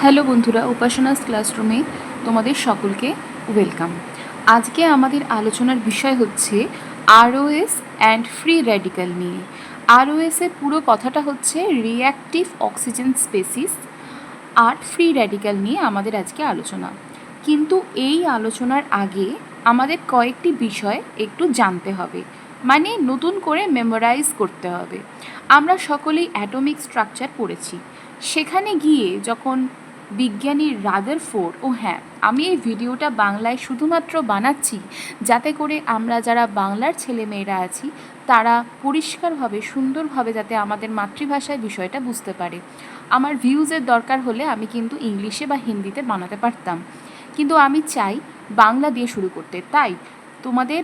Hello বন্ধুরা, উপাসনাস ক্লাসরুমে তোমাদের সকলকে ওয়েলকাম। আজকে আমাদের আলোচনার বিষয় হচ্ছে আরওএস অ্যান্ড ফ্রি র্যাডিক্যাল নিয়ে। আরওএসের পুরো কথাটা হচ্ছে রিঅ্যাক্টিভ অক্সিজেন স্পেসিস, আর ফ্রি র্যাডিক্যাল নিয়ে আমাদের আজকে আলোচনা। কিন্তু এই আলোচনার আগে আমাদের কয়েকটি বিষয় একটু জানতে হবে, মানে নতুন করে মেমোরাইজ করতে হবে। আমরা সকলেই অ্যাটমিক স্ট্রাকচার পড়েছি। সেখানে গিয়ে যখন বিজ্ঞানী রাদারফোর্ড, হ্যাঁ, আমি এই ভিডিওটা বাংলায় শুধুমাত্র বানাচ্ছি যাতে করে আমরা যারা বাংলার ছেলেমেয়েরা আছি তারা পরিষ্কারভাবে সুন্দরভাবে যাতে আমাদের মাতৃভাষায় বিষয়টা বুঝতে পারে। আমার ভিউজের দরকার হলে আমি কিন্তু ইংলিশে বা হিন্দিতে বানাতে পারতাম, কিন্তু আমি চাই বাংলা দিয়ে শুরু করতে। তাই তোমাদের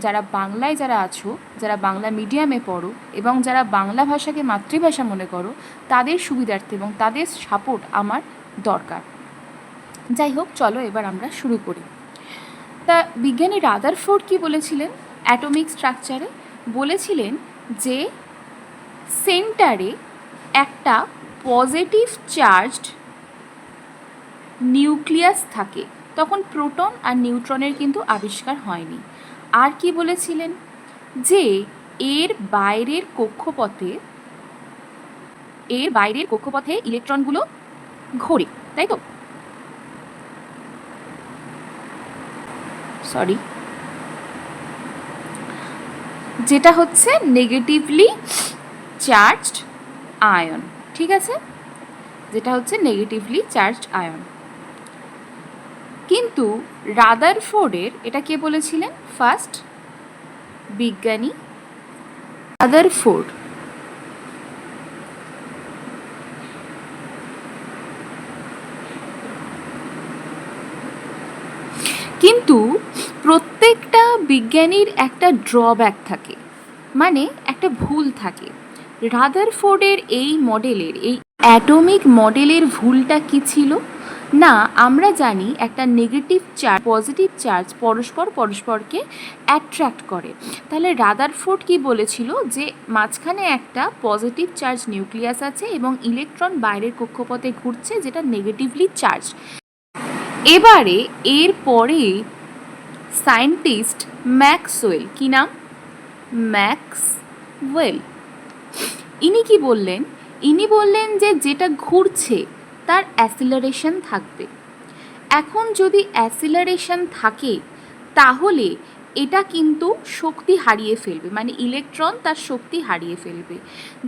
যারা বাংলায় যারা আছো, যারা বাংলা মিডিয়ামে পড়ো এবং যারা বাংলা ভাষাকে মাতৃভাষা মনে করো, তাদের সুবিধার্থে এবং তাদের সাপোর্ট আমার দরকার। যাই হোক, চলো এবার আমরা শুরু করি। তা বিজ্ঞানী রাদারফোর্ড কী বলেছিলেন অ্যাটমিক স্ট্রাকচারে? বলেছিলেন যে সেন্টারে একটা পজিটিভ চার্জড নিউক্লিয়াস থাকে। তখন প্রোটন আর নিউট্রনের কিন্তু আবিষ্কার হয়নি। আর কি বলেছিলেন? যে এর বাইরের কক্ষপথে ইলেকট্রনগুলো ঘোরে, তাই তো? যেটা হচ্ছে নেগেটিভলি চার্জড আয়ন, ঠিক আছে? যেটা হচ্ছে নেগেটিভলি চার্জড আয়ন। কিন্তু রাদারফোর্ডের, এটা কে বলেছিলেন? ফার্স্ট বিজ্ঞানী রাদারফোর্ড। কিন্তু প্রত্যেকটা বিজ্ঞানীর একটা ড্রব্যাক থাকে, মানে একটা ভুল থাকে। রাদারফোর্ডের এই অ্যাটমিক মডেলের ভুলটা কি ছিল? না, আমরা জানি একটা নেগেটিভ চার্জ পজিটিভ চার্জ পরস্পরকে অ্যাট্রাক্ট করে। তাহলে রাদারফোর্ড কি বলেছিল? যে মাঝখানে একটা পজিটিভ চার্জ নিউক্লিয়াস আছে এবং ইলেকট্রন বাইরের কক্ষপথে ঘুরছে, যেটা নেগেটিভলি চার্জ। এবারে এরপরে সায়েন্টিস্ট ম্যাক্সওয়েল, কি নাম? ম্যাক্সওয়েল। ইনি কি বললেন? ইনি বললেন যে যেটা ঘুরছে তার অ্যাসিলারেশন থাকবে। এখন যদি অ্যাসিলারেশন থাকে তাহলে এটা কিন্তু শক্তি হারিয়ে ফেলবে, মানে ইলেকট্রন তার শক্তি হারিয়ে ফেলবে।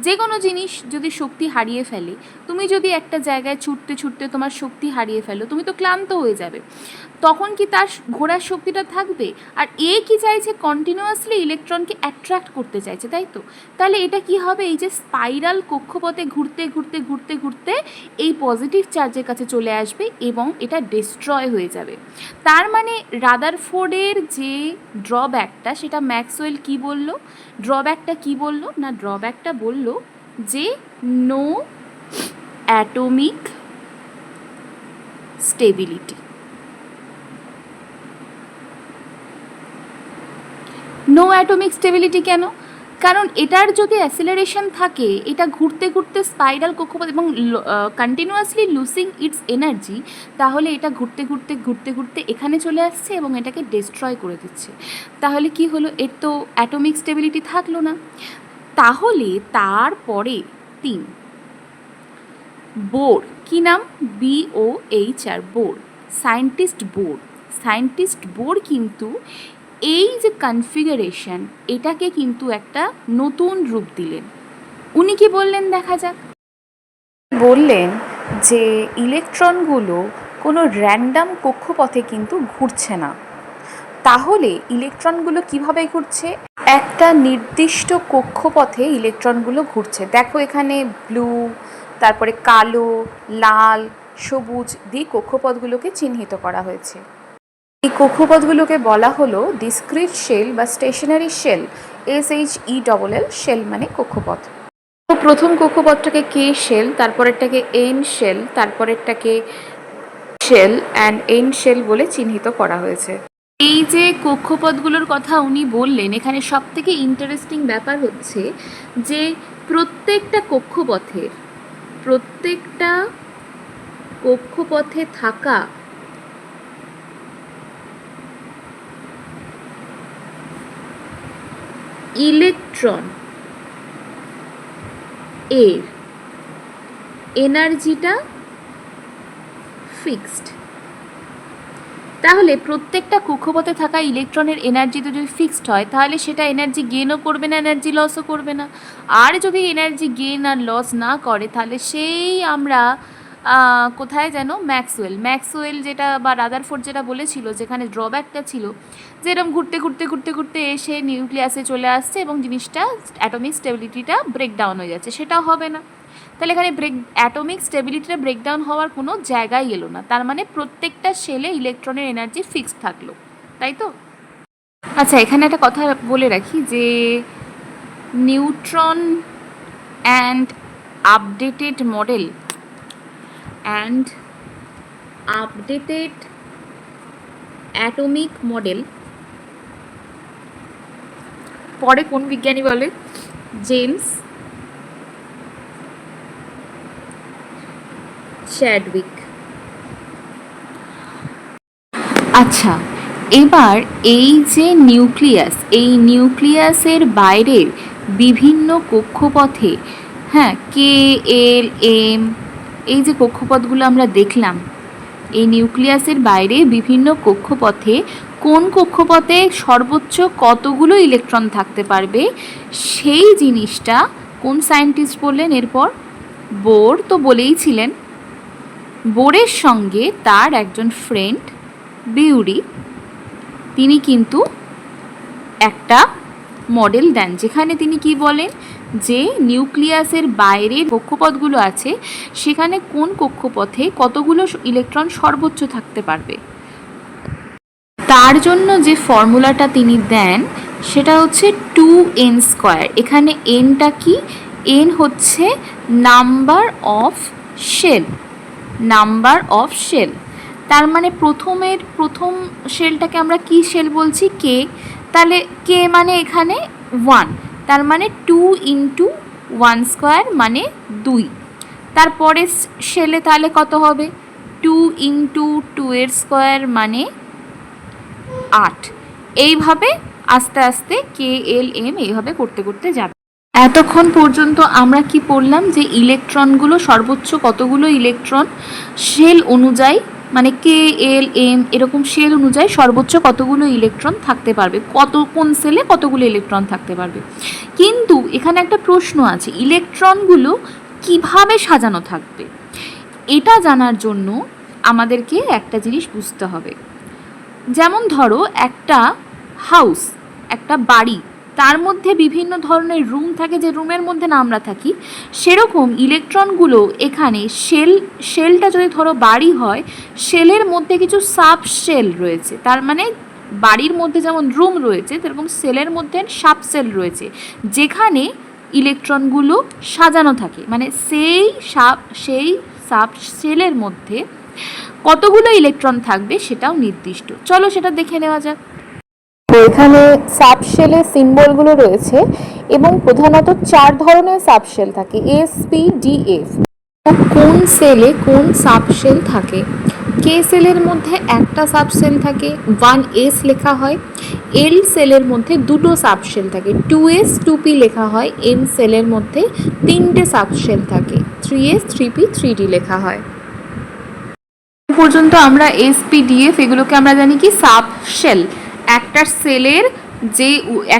যে কোনো জিনিস যদি শক্তি হারিয়ে ফেলে, তুমি যদি একটা জায়গায় ছুটতে ছুটতে তোমার শক্তি হারিয়ে ফেলো, তুমি তো ক্লান্ত হয়ে যাবে। তখন কি তার ঘোরার শক্তিটা থাকবে? আর এ কি চাইছে? কন্টিনিউয়াসলি ইলেকট্রনকে অ্যাট্রাক্ট করতে চাইছে, তাই তো? তাহলে এটা কি হবে? এই যে স্পাইরাল কক্ষপথে ঘুরতে ঘুরতে ঘুরতে ঘুরতে এই পজিটিভ চার্জের কাছে চলে আসবে এবং এটা ডিস্ট্রয় হয়ে যাবে। তার মানে রাদারফোর্ডের যে ড্রব্যাকটা, সেটা ম্যাক্সওয়েল কি বলল? ড্রব্যাকটা কি বলল? না, ড্রব্যাকটা বলল যে no atomic stability. No atomic stability কেন? কারণ এটার যদি অ্যাসিলারেশন থাকে, এটা ঘুরতে ঘুরতে স্পাইরাল কক্ষপথ এবং কন্টিনিউয়াসলি লুজিং ইটস এনার্জি, তাহলে এটা ঘুরতে ঘুরতে ঘুরতে ঘুরতে এখানে চলে আসছে এবং এটাকে ডিস্ট্রয় করে দিচ্ছে। তাহলে কি হলো? এর তো অ্যাটমিক স্টেবিলিটি থাকলো না। তাহলে তারপরে 3 বোর, কি নাম? BOR, বোর, সায়েন্টিস্ট বোর কিন্তু এই যে কনফিগারেশন, এটাকে কিন্তু একটা নতুন রূপ দিলেন। উনি কি বললেন দেখা যাক। বললেন যে ইলেকট্রনগুলো কোনো র্যান্ডাম কক্ষপথে কিন্তু ঘুরছে না। তাহলে ইলেকট্রনগুলো কিভাবে ঘুরছে? একটা নির্দিষ্ট কক্ষপথে ইলেকট্রনগুলো ঘুরছে। দেখো এখানে ব্লু, তারপরে কালো, লাল, সবুজ দিয়ে কক্ষপথগুলোকে চিহ্নিত করা হয়েছে। এই কক্ষপথগুলোকে বলা হলো ডিসক্রিট শেল বা স্টেশনারি শেল। SHELL, শেল মানে কক্ষপথ। তো প্রথম কক্ষপথটাকে K শেল, তারপরেরটাকে N শেল, তারপরেরটাকে শেল অ্যান্ড N শেল বলে চিহ্নিত করা হয়েছে। এই যে কক্ষপথগুলোর কথা উনি বললেন, এখানে সব থেকে ইন্টারেস্টিং ব্যাপার হচ্ছে যে প্রত্যেকটা কক্ষপথে থাকা ইলেকট্রন এর এনার্জিটা ফিক্সড। তাহলে প্রত্যেকটা কক্ষপথে থাকা ইলেকট্রনের এনার্জি যদি ফিক্সড হয় তাহলে সেটা এনার্জি গেইনও করবে না, এনার্জি লসও করবে না। আর যদি এনার্জি গেইন আর লস না করে তাহলে সেই আমরা কোথায় যেন ম্যাক্সওয়েল যেটা বা রাদারফোর্ড যেটা বলেছিল, যেখানে ড্রব্যাকটা ছিল যেরকম ঘুরতে ঘুরতে ঘুরতে ঘুরতে এসে নিউক্লিয়াসে চলে আসছে এবং জিনিসটা অ্যাটমিক স্টেবিলিটিটা ব্রেকডাউন হয়ে যাচ্ছে, সেটাও হবে না। তাহলে এখানে অ্যাটমিক স্টেবিলিটিটা ব্রেকডাউন হওয়ার কোনো জায়গায় এলো না, তার মানে প্রত্যেকটা সেলে ইলেকট্রনের এনার্জি ফিক্সড থাকলো, তাই তো? আচ্ছা, এখানে একটা কথা বলে রাখি যে neutron and updated model atomic model পরে কোন বিজ্ঞানী বলে? James Chadwick. আচ্ছা, এবার এই যে এই নিউক্লিয়াসের বাইরের বিভিন্ন কক্ষপথে, হ্যাঁ, কে এল এম, এই যে কক্ষপথগুলো আমরা দেখলাম, এই নিউক্লিয়াসের বাইরে বিভিন্ন কক্ষপথে কোন কক্ষপথে সর্বোচ্চ কতগুলো ইলেকট্রন থাকতে পারবে সেই জিনিসটা কোন সায়েন্টিস্ট বললেন? এরপর বোর তো বলেইছিলেন। বোরের সঙ্গে তার একজন ফ্রেন্ড বিউরি, তিনি কিন্তু একটা মডেল দেন যেখানে তিনি কি বলেন যে নিউক্লিয়াসের বাইরের কক্ষপথগুলো আছে সেখানে কোন কক্ষপথে কতগুলো ইলেকট্রন সর্বোচ্চ থাকতে পারবে। তার জন্য যে ফর্মুলাটা তিনি দেন সেটা হচ্ছে 2n²। এখানে এনটা কি? এন হচ্ছে নাম্বার অফ শেল। তার মানে প্রথম শেলটাকে আমরা কি শেল বলছি? কে। তাহলে কে মানে এখানে 1, তার মানে 2 × 1² মানে 2। তারপরে শেলে তাহলে কত হবে? 2 × 2² মানে 8। এইভাবে আস্তে আস্তে কে এল এম এইভাবে করতে করতে যাবে। এতক্ষণ পর্যন্ত আমরা কি পড়লাম? যে ইলেকট্রনগুলো সর্বোচ্চ কতগুলো ইলেকট্রন শেল অনুযায়ী, মানে কে এল এম এরকম শেল অনুযায়ী সর্বোচ্চ কতগুলো ইলেকট্রন থাকতে পারবে, কোন সেলে কতগুলো ইলেকট্রন থাকতে পারবে। কিন্তু এখানে একটা প্রশ্ন আছে, ইলেকট্রনগুলো কিভাবে সাজানো থাকবে? এটা জানার জন্য আমাদেরকে একটা জিনিস বুঝতে হবে। যেমন ধরো একটা হাউস, একটা বাড়ি, তার মধ্যে বিভিন্ন ধরনের রুম থাকে, যে রুমের মধ্যে না আমরা থাকি, সেরকম ইলেকট্রনগুলো এখানে শেলটা যদি ধরো বাড়ি হয়, শেলের মধ্যে কিছু সাব শেল রয়েছে। তার মানে বাড়ির মধ্যে যেমন রুম রয়েছে সেরকম সেলের মধ্যে সাব শেল রয়েছে যেখানে ইলেকট্রনগুলো সাজানো থাকে। মানে সেই সাব শেলের মধ্যে কতগুলো ইলেকট্রন থাকবে সেটাও নির্দিষ্ট। চলো সেটা দেখে নেওয়া যাক। এখানে সাবশেলের সিম্বলগুলো রয়েছে এবং প্রধানত 4 ধরনের সাবশেল থাকে, এস, পি, ডি, এফ। কোন সেলে কোন সাবশেল থাকে? কে সেলের মধ্যে একটা সাবশেল থাকে, 1s লেখা হয়। এল সেলের মধ্যে দুটো সাবশেল থাকে, 2s 2p লেখা হয়। এম সেলের মধ্যে 3টে সাবশেল থাকে, 3s 3p 3d লেখা হয়। পর্যন্ত আমরা এসপিডিএফ এগুলোকে আমরা জানি কি সাবশেল। একটা সেলের যে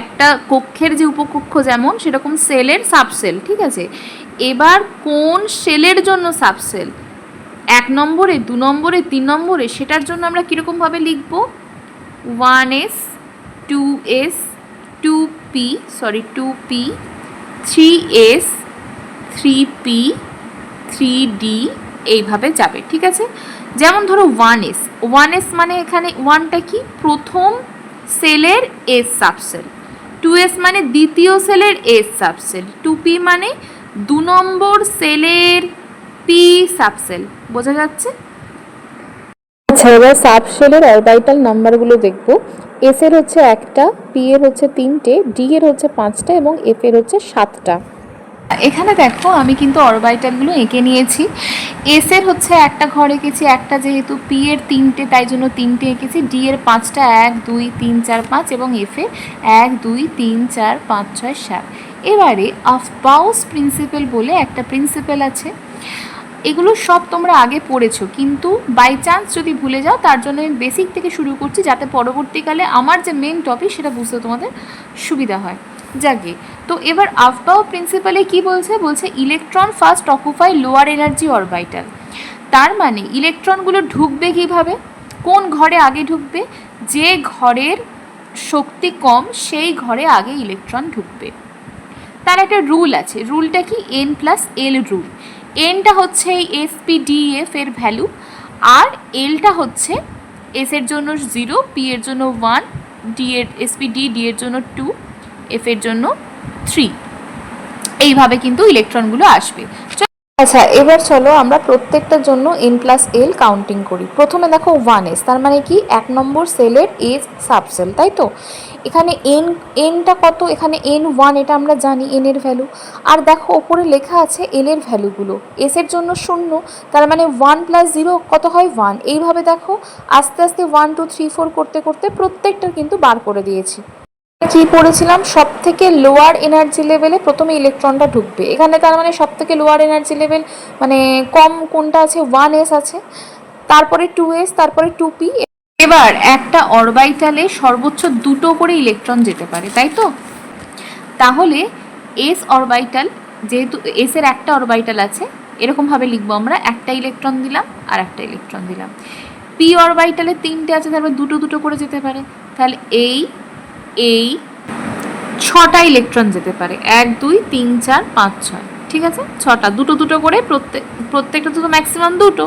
একটা কক্ষের যে উপকক্ষ যেমন সেরকম সেলের সাবশেল, ঠিক আছে। এবার কোন সেলের জন্য সাবশেল, 1 নম্বরে, 2 নম্বরে, 3 নম্বরে, সেটার জন্য আমরা কীরকমভাবে লিখব? 1s 2s 2p 3s 3p 3d এইভাবে যাবে, ঠিক আছে। যেমন ধরো 1s মানে এখানে 1টা কি? প্রথম সেলের এস সাবসেল। 2s মানে দ্বিতীয় সেলের এস সাবসেল। 2p মানে 2 নম্বর সেলের পি সাবসেল। বোঝা যাচ্ছে? আচ্ছা, এবার সাবশেলের অরবিটাল নাম্বারগুলো দেখব। এস এর হচ্ছে 1টা, পি এর হচ্ছে 3টে, ডি এর হচ্ছে 5টা এবং এফ এর হচ্ছে 7টা। এখানে দেখো আমি কিন্তু অরবাইটালগুলো এঁকে নিয়েছি। এস এর হচ্ছে একটা ঘর এঁকেছি, একটা যেহেতু পি এর তিনটে তাই জন্য তিনটে এঁকেছি, ডি এর পাঁচটা 1 2 3 4 5 এবং এফ এর 1 2 3 4 5 6 7। এবারে অফবাউস প্রিন্সিপাল বলে একটা প্রিন্সিপাল আছে, এগুলো সব তোমরা আগে পড়েছো, কিন্তু বাই চান্স যদি ভুলে যাও তার জন্য বেসিক থেকে শুরু করছি, যাতে পরবর্তীকালে আমার যে মেন টপিক সেটা বুঝতে তোমাদের সুবিধা হয়। যাকে তো এবার আফবাউ প্রিন্সিপালে কি বলছে, বলছে electron first occupy lower energy orbital. তার মানে ইলেকট্রনগুলো ঢুকবে কিভাবে, কোন ঘরে আগে ঢুকবে, যে ঘরের শক্তি কম সেই ঘরে আগে ইলেকট্রন ঢুকবে। তার একটা রুল আছে, রুলটা কি n+l রুল। এনটা হচ্ছে এই এসপিডিএফ এর ভ্যালু, আর এলটা হচ্ছে এস এর জন্য 0, পি এর জন্য 1, ডি এর এসপিডি ডি এর জন্য 2, এফ এর জন্য 3। এইভাবে কিন্তু ইলেকট্রনগুলো আসবে। আচ্ছা, এবার চলো আমরা প্রত্যেকটার জন্য n+l কাউন্টিং করি। প্রথমে দেখো 1s, তার মানে কি 1 নম্বর সেলের এস সাবসেল, তাই তো। এখানে এনটা কত, এখানে n1, এটা আমরা জানি n এর ভ্যালু। আর দেখো ওপরে লেখা আছে l এর ভ্যালুগুলো, এস এর জন্য 0, তার মানে 1 + 0 কত হয় 1। এইভাবে দেখো আস্তে আস্তে 1 2 3 4 করতে করতে প্রত্যেকটা কিন্তু বার করে দিয়েছি। কি পড়েছিলাম, সব থেকে লোয়ার এনার্জি লেভেলে প্রথমে ইলেকট্রনটা ঢুকবে এখানে, তার মানে সব থেকে লোয়ার এনার্জি লেভেল মানে কম কোনটা আছে, 1s আছে, তারপরে 2s, তারপরে 2p। এবার একটা অরবাইটালে সর্বোচ্চ দুটো করে ইলেকট্রন যেতে পারে, তাই তো। তাহলে এস অরবাইটাল, যেহেতু এস এর একটা অরবাইটাল আছে, এরকমভাবে লিখবো আমরা, একটা ইলেকট্রন দিলাম আর একটা ইলেকট্রন দিলাম। পি অরবাইটালে তিনটে আছে, তারপরে দুটো দুটো করে যেতে পারে, তাহলে এই 6টা ইলেকট্রন যেতে পারে, 1 2 3 4 5 6, ঠিক আছে, 6টা, দুটো দুটো করে প্রত্যেকটা তো ম্যাক্সিমাম দুটো,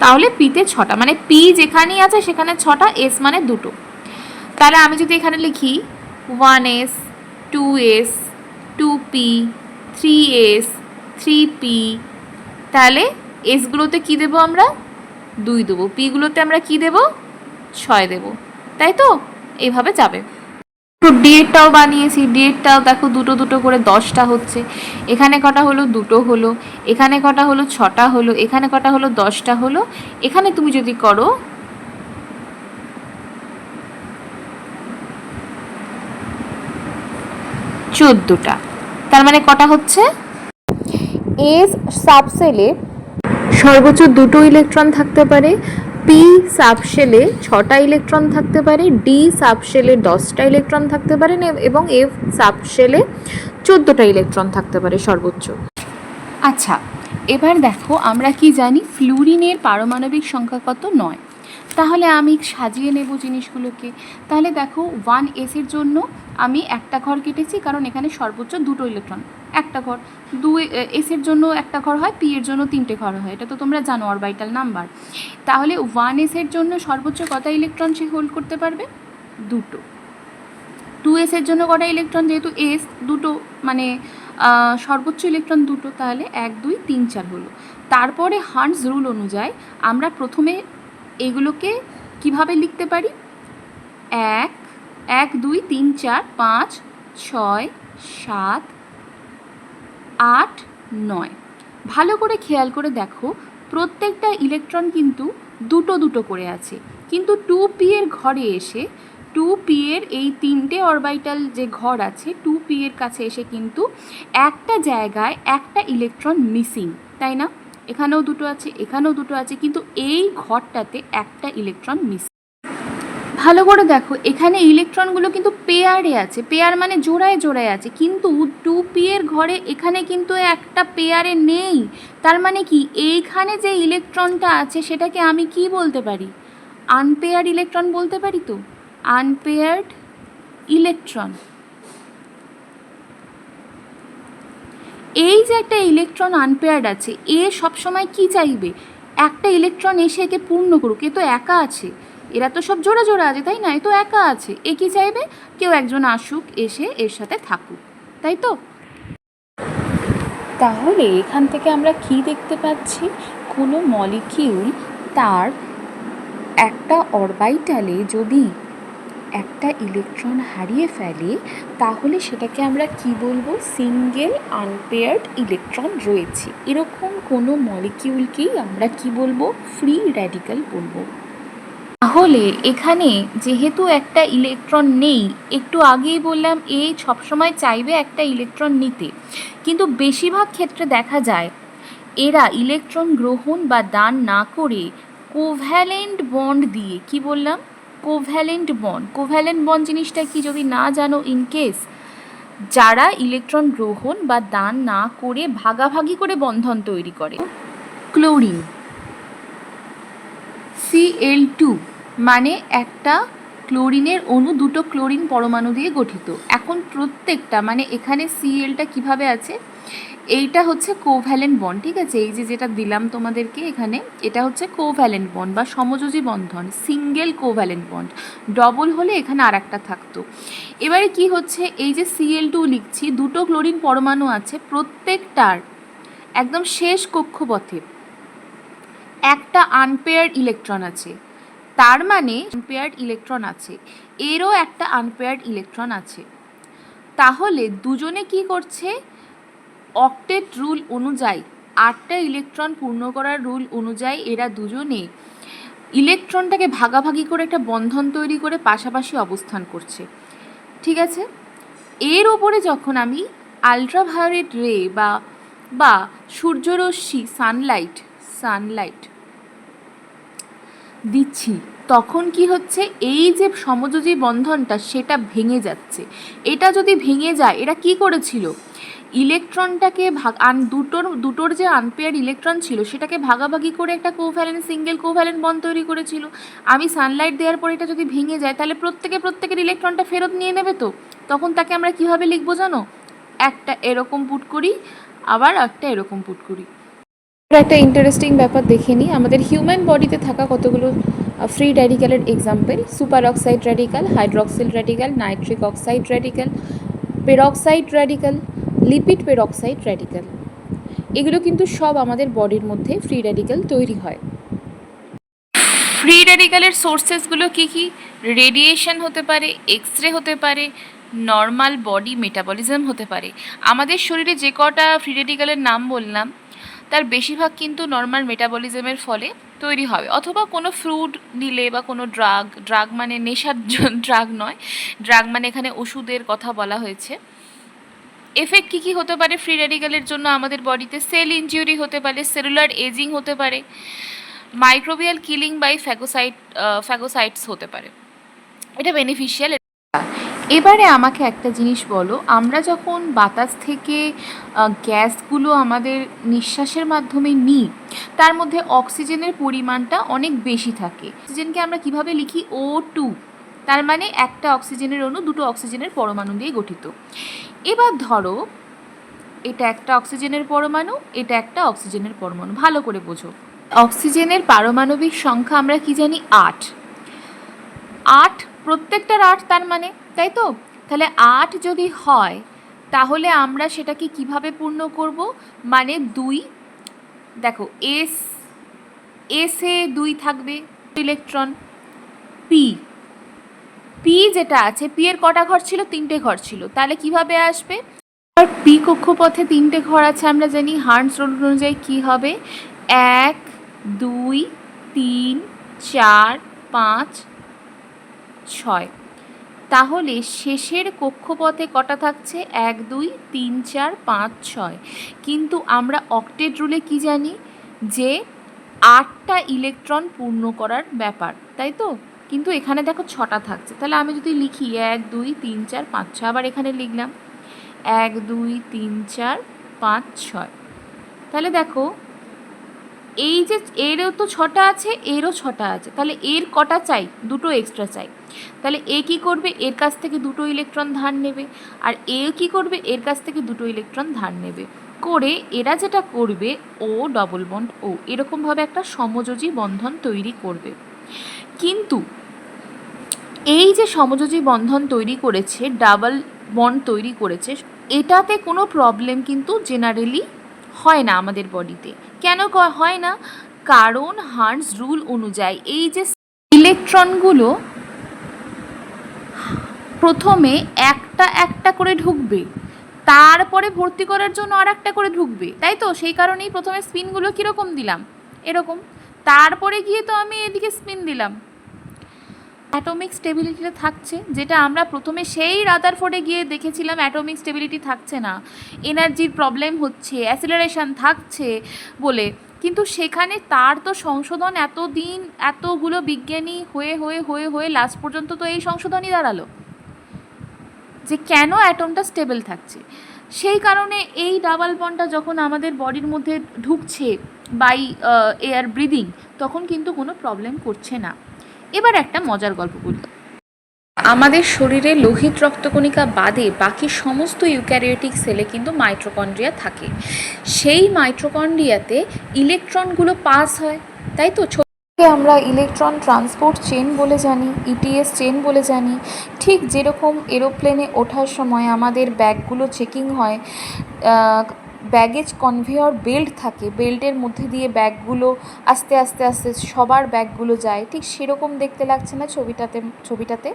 তাহলে পিতে 6টা, মানে পি যেখানেই আছে সেখানে 6টা, এস মানে দুটো। তাহলে আমি যদি এখানে লিখি 1s 2s 2p 3s 3p, তাহলে এসগুলোতে কী দেবো আমরা, 2 দেবো, পিগুলোতে আমরা কী দেবো, 6 দেবো, তাই তো। এইভাবে যাবে। ডি এরটাও বানিয়েছি, ডি এরটাও দেখো দুটো দুটো করে 10টা হচ্ছে, এখানে কটা হলো, দুটো হলো, এখানে কটা হলো, 6টা হলো, এখানে কটা হলো, 10টা হলো, এখানে তুমি যদি করো 14টা, তার মানে কটা হচ্ছে, এস সাবসেলে সর্বোচ্চ দুটো ইলেকট্রন থাকতে পারে, পি সাবশেলে 6টা ইলেকট্রন থাকতে পারে, ডি সাবশেলে 10টা ইলেকট্রন থাকতে পারে, এবং এফ সাবশেলে 14টা ইলেকট্রন থাকতে পারে সর্বোচ্চ। আচ্ছা, এবার দেখো আমরা কি জানি, ফ্লুরিনের পারমাণবিক সংখ্যা কত, 9। তাহলে আমি সাজিয়ে নেব জিনিসগুলোকে। তাহলে দেখো 1s এর জন্য আমি একটা ঘর কেটেছি, কারণ এখানে সর্বোচ্চ দুটো ইলেকট্রন, একটা ঘর। 2s এর জন্য একটা ঘর হয়, পি এর জন্য 3টে ঘর হয়, এটা তো তোমরা জানো অরবাইটাল নাম্বার। তাহলে 1s এর জন্য সর্বোচ্চ কটা ইলেকট্রন সে হোল্ড করতে পারবে, দুটো। 2s এর জন্য কটা ইলেকট্রন, যেহেতু এস দুটো, মানে সর্বোচ্চ ইলেকট্রন দুটো, তাহলে 1 2 3 4 হলো। তারপরে হার্টজ রুল অনুযায়ী আমরা প্রথমে এগুলোকে কিভাবে লিখতে পারি, 1 1 2 3 4 5 6 7 8 9। ভালো করে খেয়াল করে দেখো, প্রত্যেকটা ইলেকট্রন কিন্তু দুটো দুটো করে আছে, কিন্তু 2p এর ঘরে এসে 2p এর এই 3টে অরবাইটাল যে ঘর আছে, 2p এর কাছে এসে কিন্তু একটা জায়গায় একটা ইলেকট্রন মিসিং, তাই না। এখানেও দুটো আছে, এখানেও দুটো আছে, কিন্তু এই ঘরটাতে একটা ইলেকট্রন মিসিং। ভালো করে দেখো, এখানে ইলেকট্রনগুলো কিন্তু পেয়ারে আছে, পেয়ার মানে জোড়ায় জোড়ায় আছে, কিন্তু 2p এর ঘরে এখানে কিন্তু একটা পেয়ারে নেই। তার মানে কি, এইখানে যে ইলেকট্রনটা আছে সেটাকে আমি কি বলতে পারি, আনপেয়ার্ড ইলেকট্রন বলতে পারি তো, আনপেয়ার্ড ইলেকট্রন। এই যে একটা ইলেকট্রন আনপেয়ার্ড আছে, এ সবসময় কি চাইবে, একটা ইলেকট্রন এসে একে পূর্ণ করুক, এ তো একা আছে, এরা তো সব জোড়া জোড়া আছে, তাই না, এ তো একা আছে, এ কি চাইবে, কেউ একজন আসুক, এসে এর সাথে থাকুক, তাই তো। তাহলে এখান থেকে আমরা কি দেখতে পাচ্ছি, কোনো মলিকিউল তার একটা অরবাইটালে যদি একটা ইলেকট্রন হারিয়ে ফেলে তাহলে সেটাকে আমরা কি বলবো? সিঙ্গেল আনপেয়ার্ড ইলেকট্রন রয়েছে এরকম কোনো মলিকিউলকেই আমরা কি বলবো? ফ্রি র্যাডিক্যাল বলবো। তাহলে এখানে যেহেতু একটা ইলেকট্রন নেই, একটু আগেই বললাম এ সবসময় চাইবে একটা ইলেকট্রন নিতে, কিন্তু বেশিরভাগ ক্ষেত্রে দেখা যায় এরা ইলেকট্রন গ্রহণ বা দান না করে কোভ্যালেন্ট বন্ড দিয়ে, কি বললাম? Covalent bond. কোভ্যালেন্ট বন্ড জিনিসটা কি যদি না জানো, ইন কেস যারা ইলেকট্রন গ্রহণ বা দান না করে ভাগাভাগি করে বন্ধন তৈরি করে। ক্লোরিন Cl2 মানে একটা ক্লোরিনের অণু দুটো ক্লোরিন পরমাণু দিয়ে গঠিত। এখন প্রত্যেকটা মানে এখানে Clটা কিভাবে আছে, এইটা হচ্ছে কোভ্যালেন্ট বন্ড, ঠিক আছে? এই যে যেটা দিলাম তোমাদেরকে এখানে, এটা হচ্ছে কোভ্যালেন্ট বন্ড বা সমযোজী বন্ধন, সিঙ্গেল কোভ্যালেন্ট বন্ড। ডবল হলে এখানে আর একটা থাকতো। এবারে কি হচ্ছে, এই যে Cl2 লিখছি, দুটো ক্লোরিন পরমাণু আছে, প্রত্যেকটার একদম শেষ কক্ষপথে একটা আনপেয়ার্ড ইলেকট্রন আছে, তার মানে আনপেয়ার্ড ইলেকট্রন আছে, এরও একটা আনপেয়ার্ড ইলেকট্রন আছে। তাহলে দুজনে কি করছে? অক্টেট রুল অনুযায়ী, 8টা ইলেকট্রন পূর্ণ করার রুল অনুযায়ী এরা দুজনে ইলেকট্রনটাকে ভাগাভাগি করে একটা বন্ধন তৈরি করে পাশাপাশি অবস্থান করছে, ঠিক আছে? এর ওপরে যখন আমি আলট্রাভায়োলেট রে বা সূর্যরশ্মি সানলাইট দিচ্ছি, তখন কি হচ্ছে? এই যে সমযোজী বন্ধনটা সেটা ভেঙে যাচ্ছে। এটা যদি ভেঙে যায়, এরা কি করেছিল? ইলেকট্রনটাকে দুটোর যে আনপেয়ার্ড ইলেকট্রন ছিল সেটাকে ভাগাভাগি করে একটা সিঙ্গেল কোভ্যালেন্ট বন্ড তৈরি করেছিল। আমি সানলাইট দেওয়ার পর এটা যদি ভেঙে যায় তাহলে প্রত্যেকের ইলেকট্রনটা ফেরত নিয়ে নেবে তো। তখন তাকে আমরা কিভাবে লিখবো জানো? একটা এরকম পুট করি, আবার একটা এরকম পুট করি। একটা ইন্টারেস্টিং ব্যাপার দেখে নিই, আমাদের হিউম্যান বডিতে থাকা কতগুলো ফ্রি র্যাডিক্যালের example: superoxide radical, hydroxyl radical, nitric oxide radical, peroxide radical, lipid peroxide radical. এগুলো কিন্তু সব আমাদের বডির মধ্যে ফ্রি র্যাডিক্যাল তৈরি হয়। ফ্রি র্যাডিক্যালের সোর্সেসগুলো কী কী? রেডিয়েশন হতে পারে, এক্সরে হতে পারে, নর্মাল বডি মেটাবলিজম হতে পারে। আমাদের শরীরে যে কটা ফ্রি র্যাডিক্যালের নাম বললাম তার বেশিরভাগ কিন্তু নর্মাল মেটাবলিজমের ফলে তৈরি হবে, অথবা কোনো ফ্রুট নিলে বা কোনো ড্রাগ মানে নেশার ড্রাগ নয়, ড্রাগ মানে এখানে ওষুধের কথা বলা হয়েছে। এফেক্ট কী কী হতে পারে ফ্রি র্যাডিক্যালের জন্য আমাদের বডিতে? সেল ইনজিউরি হতে পারে, সেলুলার এজিং হতে পারে, মাইক্রোবিয়াল কিলিং বাই ফ্যাগোসাইটস হতে পারে। এটা বেনিফিশিয়াল। এবারে আমাকে একটা জিনিস বলো, আমরা যখন বাতাস থেকে গ্যাসগুলো আমাদের নিঃশ্বাসের মাধ্যমে নিই, তার মধ্যে অক্সিজেনের পরিমাণটা অনেক বেশি থাকে। অক্সিজেনকে আমরা কিভাবে লিখি? O2। তার মানে একটা অক্সিজেনের অণু দুটো অক্সিজেনের পরমাণু দিয়ে গঠিত। এবার ধরো এটা একটা অক্সিজেনের পরমাণু, এটা একটা অক্সিজেনের পরমাণু, ভালো করে বোঝো। অক্সিজেনের পারমাণবিক সংখ্যা আমরা কি জানি? 8। প্রত্যেকটার 8, তার মানে, তাই তো? তাহলে 8 যদি হয় তাহলে আমরা সেটাকে কিভাবে পূর্ণ করব? মানে 2, দেখো এসে 2 থাকবে ইলেকট্রন। পি যেটা আছে, পি এর কটা ঘর ছিল? 3টে ঘর ছিল। তাহলে কিভাবে আসবে? আর পি কক্ষপথে 3টে ঘর আছে, আমরা জানি হার্টস রুল অনুযায়ী কী হবে? 1 2 3 4 5 6। তাহলে শেষের কক্ষপথে কটা থাকছে? 1 2 3 4 5 6। কিন্তু আমরা অক্টেট রুলে কি জানি? যে 8টা ইলেকট্রন পূর্ণ করার ব্যাপার, তাই তো? কিন্তু এখানে দেখো 6টা থাকছে। তাহলে আমি যদি লিখি 1 2 3 4 5 6, আবার এখানে লিখলাম 1 2 3 4 5 6, তাহলে দেখো এই যে এরও তো 6টা আছে, এরও 6টা আছে, তাহলে এর কটা চাই? 2টো এক্সট্রা চাই। তাহলে এ কী করবে? এর কাছ থেকে 2টো ইলেকট্রন ধার নেবে, আর এ কী করবে? এর কাছ থেকে 2টো ইলেকট্রন ধার নেবে, করে এরা যেটা করবে ও ডবল বন্ড ও এরকমভাবে একটা সমযোজী বন্ধন তৈরি করবে। কিন্তু এই যে সমযোজী বন্ধন তৈরি করেছে, ডাবল বন্ড তৈরি করেছে, এটাতে কোনো প্রবলেম কিন্তু জেনারেলি হয় না আমাদের বডিতে। কেন হয় না? কারণ হার্টস রুল অনুযায়ী এই যে ইলেকট্রনগুলো প্রথমে একটা একটা করে ঢুকবে, তারপরে ভর্তি করার জন্য আর একটা করে ঢুকবে, তাই তো? সেই কারণেই প্রথমে স্পিনগুলো কীরকম দিলাম, এরকম, তারপরে গিয়ে তো আমি এদিকে স্পিন দিলাম। অ্যাটমিক স্টেবিলিটিটা থাকছে, যেটা আমরা প্রথমে সেই রাদারফোর্ডে গিয়ে দেখেছিলাম অ্যাটমিক স্টেবিলিটি থাকছে না, এনার্জির প্রবলেম হচ্ছে, অ্যাসিলারেশন থাকছে বলে। কিন্তু সেখানে তার তো সংশোধন এতদিন এতগুলো বিজ্ঞানী হয়ে হয়ে হয়ে হয়ে লাস্ট পর্যন্ত তো এই সংশোধনই দাঁড়ালো যে কেন অ্যাটমটা স্টেবল থাকছে। সেই কারণে এই ডাবল বন্ডটা যখন আমাদের বডির মধ্যে ঢুকছে বাই এয়ার ব্রিদিং, তখন কিন্তু কোনো প্রবলেম করছে না। এবার একটা মজার গল্প বলি। আমাদের শরীরে লোহিত রক্তকণিকা বাদে বাকি সমস্ত ইউক্যারিওটিক সেলে কিন্তু মাইটোকন্ড্রিয়া থাকে। সেই মাইটোকন্ড্রিয়াতে ইলেকট্রনগুলো পাস হয়, তাই তো? আমরা ইলেকট্রন ট্রান্সপোর্ট চেন বলে জানি, ইটিএস চেন বলে জানি। ঠিক যেরকম এরোপ্লেনে ওঠার সময় আমাদের ব্যাগগুলো চেকিং হয়, ব্যাগেজ কনভেয়র বেল্ট থাকে, বেল্টের মধ্যে দিয়ে ব্যাগগুলো আস্তে আস্তে আস্তে সবার ব্যাগগুলো যায়, ঠিক সেরকম দেখতে লাগছে না ছবিটাতে?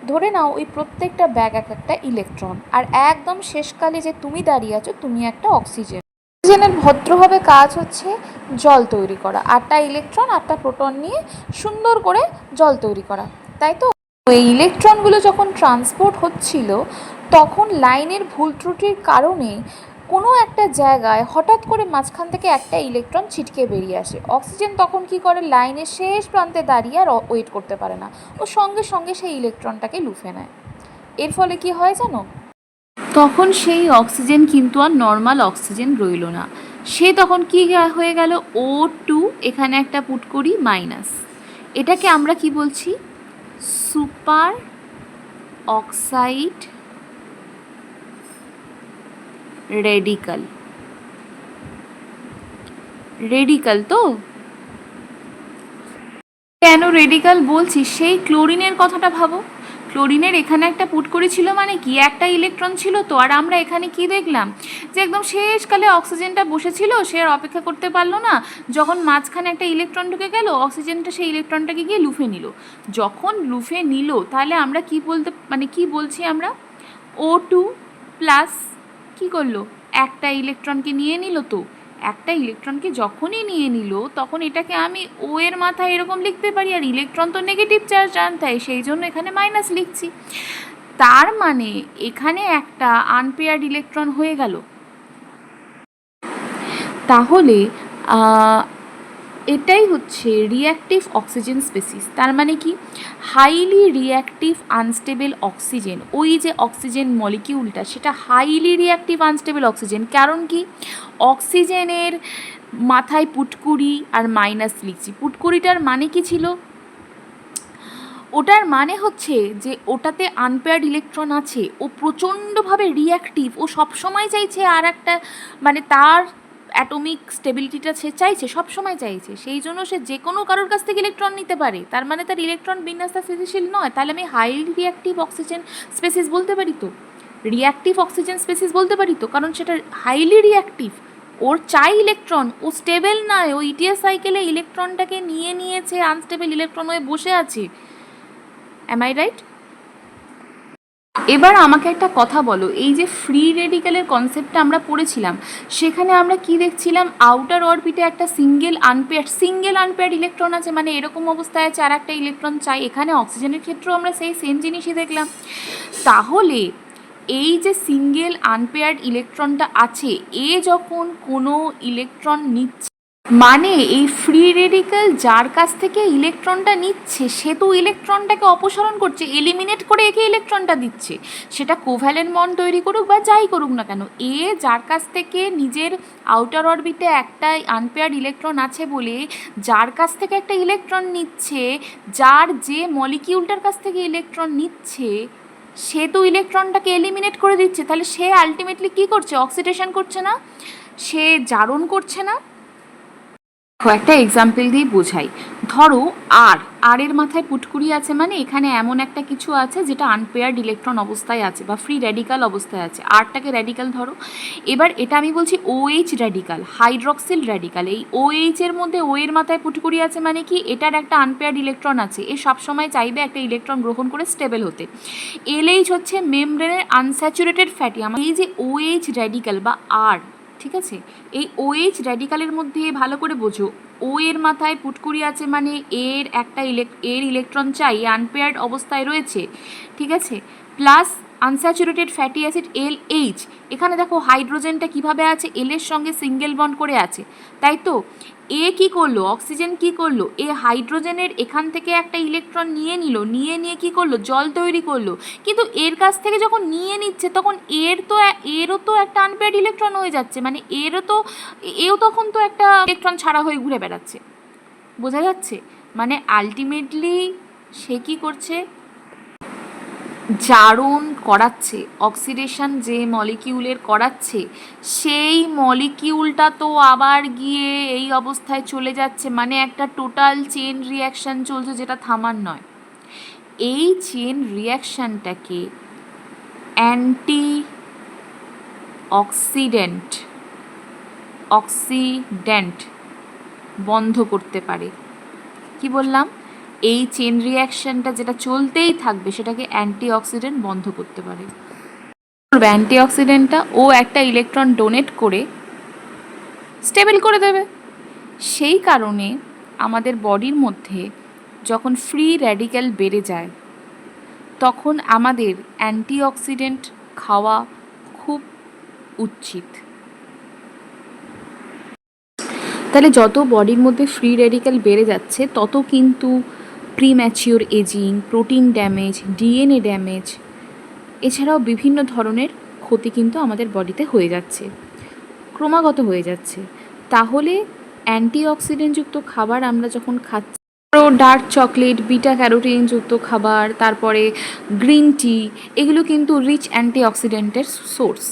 ধরে নাও ওই প্রত্যেকটা ব্যাগ এক একটা ইলেকট্রন, আর একদম শেষকালে যে তুমি দাঁড়িয়ে আছো, তুমি একটা অক্সিজেন। অক্সিজেনের ভদ্রভাবে কাজ হচ্ছে জল তৈরি করা, 8টা ইলেকট্রন 8টা প্রোটন নিয়ে সুন্দর করে জল তৈরি করা, তাই তো? এই ইলেকট্রনগুলো যখন ট্রান্সপোর্ট হচ্ছিল, তখন লাইনের ভুল ত্রুটির কারণে কোনো একটা জায়গায় হঠাৎ করে মাঝখান থেকে একটা ইলেকট্রন ছিটকে বেরিয়ে আসে। অক্সিজেন তখন কি করে, লাইনের শেষ প্রান্তে দাঁড়িয়ে আর ওয়েট করতে পারে না, ও সঙ্গে সঙ্গে সেই ইলেকট্রনটাকে লুফে নেয়। এর ফলে কি হয় জানো? তখন সেই অক্সিজেন কিন্তু আর নর্মাল অক্সিজেন রইল না, সে তখন কি হয়ে গেল, O2, এখানে একটা পুট করি মাইনাস। এটাকে আমরা কি বলছি, সুপার অক্সাইড রেডিকাল। রেডিকাল তো কেন রেডিকাল বলছি, সেই ক্লোরিনের কথাটা ভাবো। ক্লোরিনের এখানে একটা পুট করেছিল মানে কি, একটা ইলেকট্রন ছিল তো, আর আমরা এখানে কি দেখলাম, যে একদম শেষকালে অক্সিজেনটা বসেছিল, সে আর অপেক্ষা করতে পারলো না, যখন মাঝখানে একটা ইলেকট্রন ঢুকে গেল, অক্সিজেনটা সেই ইলেকট্রনটাকে গিয়ে লুফে নিল। যখন লুফে নিল, তাহলে আমরা কি বলছি আমরা, O2 প্লাস কী করলো, একটা ইলেকট্রনকে নিয়ে নিল তো। একটা ইলেকট্রনকে যখনই নিয়ে নিল, তখন এটাকে আমি ও এর মাথায় এরকম লিখতে পারি, আর ইলেকট্রন তো নেগেটিভ চার্জ আনতাই, সেই জন্য এখানে মাইনাস লিখছি। তার মানে এখানে একটা আনপেয়ার্ড ইলেকট্রন হয়ে গেল। তাহলে এটাই হচ্ছে রিঅ্যাক্টিভ অক্সিজেন স্পেসিস। তার মানে কি, হাইলি রিঅ্যাক্টিভ আনস্টেবল অক্সিজেন, ওই যে অক্সিজেন মলিকিউলটা, সেটা হাইলি রিঅ্যাক্টিভ আনস্টেবল অক্সিজেন। কারণ কি, অক্সিজেনের মাথায় পুটকুড়ি আর মাইনাস লিখছি। পুটকুড়িটার মানে কি ছিল, ওটার মানে হচ্ছে যে ওটাতে আনপেয়ার্ড ইলেকট্রন আছে, ও প্রচণ্ডভাবে রিঅ্যাক্টিভ, ও সবসময় চাইছে আর একটা, মানে তার অ্যাটমিক স্টেবিলিটিটা সে চাইছে, সবসময় চাইছে, সেই জন্য সে যে কোনো কারোর কাছ থেকে ইলেকট্রন নিতে পারে। তার মানে তার ইলেকট্রন বিন্যাসটা স্থিতিশীল নয়। তাহলে আমি হাইলি রিঅ্যাক্টিভ অক্সিজেন স্পেসিস বলতে পারি তো, রিঅ্যাক্টিভ অক্সিজেন স্পেসিস বলতে পারি তো, কারণ সেটা হাইলি রিঅ্যাক্টিভ, ওর চাই ইলেকট্রন, ও স্টেবল নয়, ও ইটিএস সাইকেলে ইলেকট্রনটাকে নিয়ে নিয়েছে, আনস্টেবল ইলেকট্রন হয়ে বসে আছে। Am I right? এবার আমাকে একটা কথা বলো, এই যে ফ্রি রেডিক্যালের কনসেপ্টটা আমরা পড়েছিলাম, সেখানে আমরা কি দেখছিলাম, আউটার অরবিটে একটা সিঙ্গেল আনপেয়ার্ড ইলেকট্রন আছে, মানে এরকম অবস্থায় আছে, আর একটা ইলেকট্রন চাই। এখানে অক্সিজেনের ক্ষেত্রেও আমরা সেই সেম জিনিসই দেখলাম। তাহলে এই যে সিঙ্গেল আনপেয়ার্ড ইলেকট্রনটা আছে, এ যখন কোনো ইলেকট্রন নিচ্ছে, মানে এই ফ্রি রেডিক্যাল যার কাছ থেকে ইলেকট্রনটা নিচ্ছে, সে তো ইলেকট্রনটাকে অপসারণ করছে, এলিমিনেট করে একে ইলেকট্রনটা দিচ্ছে। সেটা কোভ্যালেন্ট বন্ড তৈরি করুক বা যাই করুক না কেন, এ যার কাছ থেকে নিজের আউটার অরবিটে একটা আনপেয়ার্ড ইলেকট্রন আছে বলে যার কাছ থেকে একটা ইলেকট্রন নিচ্ছে, যার যে মলিকিউলটার কাছ থেকে ইলেকট্রন নিচ্ছে, সে তো ইলেকট্রনটাকে এলিমিনেট করে দিচ্ছে। তাহলে সে আলটিমেটলি কী করছে, অক্সিডেশন করছে না, সে জারণ করছে না। একটা এক্সাম্পল দিয়ে বোঝাই। ধরো আর এর মাথায় পুটকুড়ি আছে, মানে এখানে এমন একটা কিছু আছে যেটা আনপেয়ার্ড ইলেকট্রন অবস্থায় আছে বা ফ্রি র্যাডিক্যাল অবস্থায় আছে, আরটাকে র্যাডিক্যাল ধরো। এবার এটা আমি বলছি OH র্যাডিক্যাল, হাইড্রক্সিল র্যাডিক্যাল। এই OH এর মধ্যে O এর মাথায় পুটকুড়ি আছে, মানে কি এটার একটা আনপেয়ার্ড ইলেকট্রন আছে, এ সবসময় চাইবে একটা ইলেকট্রন গ্রহণ করে স্টেবল হতে। LH হচ্ছে মেমব্রেনের আনস্যাচুরেটেড ফ্যাটি। এই যে OH র্যাডিক্যাল বা আর, ঠিক আছে, এই OH র্যাডিক্যালের মধ্যে ভালো করে বোঝো, ও এর মাথায় পুটকুড়ি আছে মানে এর একটা এর ইলেকট্রন চাই, আনপেয়ার্ড অবস্থায় রয়েছে, ঠিক আছে। Plus unsaturated fatty acid LH, এখানে দেখো হাইড্রোজেনটা কিভাবে আছে, এল এর সঙ্গে সিঙ্গেল বন্ড করে আছে, তাই তো। এ কি করলো, অক্সিজেন কি করলো, এ হাইড্রোজেনের এখান থেকে একটা ইলেকট্রন নিয়ে কি করলো, জল তৈরি করলো। কিন্তু এর কাছ থেকে যখন নিয়ে নিচ্ছে তখন এরও তো একটা আনপেয়ার্ড ইলেকট্রন হয়ে যাচ্ছে, মানে এও তখন তো একটা ইলেকট্রন ছাড়া হয়ে ঘুরে বেড়াচ্ছে। বোঝা যাচ্ছে? মানে আলটিমেটলি সে কি করছে, জারণ করাচ্ছে, অক্সিডেশন যে মলিকিউলের করাচ্ছে সেই মলিকিউলটা তো আবার গিয়ে এই অবস্থায় চলে যাচ্ছে, মানে একটা টোটাল চেন রিয়াকশান চলছে যেটা থামার নয়। এই চেন রিয়াকশানটাকে অ্যান্টি অক্সিডেন্ট বন্ধ করতে পারে। কি বললাম? এই চেন রিয়াকশানটা যেটা চলতেই থাকবে সেটাকে অ্যান্টিঅক্সিডেন্ট বন্ধ করতে পারে। অ্যান্টিঅক্সিডেন্টটা ও একটা ইলেকট্রন ডোনেট করে স্টেবল করে দেবে। সেই কারণে আমাদের বডির মধ্যে যখন ফ্রি র্যাডিক্যাল বেড়ে যায় তখন আমাদের অ্যান্টিঅক্সিডেন্ট খাওয়া খুব উচিত। তাহলে যত বডির মধ্যে ফ্রি রেডিক্যাল বেড়ে যাচ্ছে তত কিন্তু premature ageing, protein damage, DNA damage, এছাড়াও বিভিন্ন ধরনের ক্ষতি কিন্তু আমাদের বডিতে হয়ে যাচ্ছে, ক্রমাগত হয়ে যাচ্ছে। তাহলে অ্যান্টিঅক্সিডেন্টযুক্ত খাবার আমরা যখন খাচ্ছি, ডার্ক চকলেট, বিটা ক্যারোটিনযুক্ত খাবার, তারপরে গ্রিন টি, এগুলো কিন্তু রিচ অ্যান্টিঅক্সিডেন্টের সোর্স।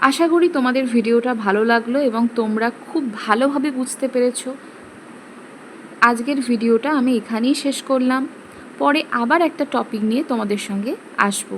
আশা করি তোমাদের ভিডিওটা ভালো লাগলো এবং তোমরা খুব ভালোভাবে বুঝতে পেরেছো। আজকের ভিডিওটা আমি এখানেই শেষ করলাম। পরে আবার একটা টপিক নিয়ে তোমাদের সঙ্গে আসবো।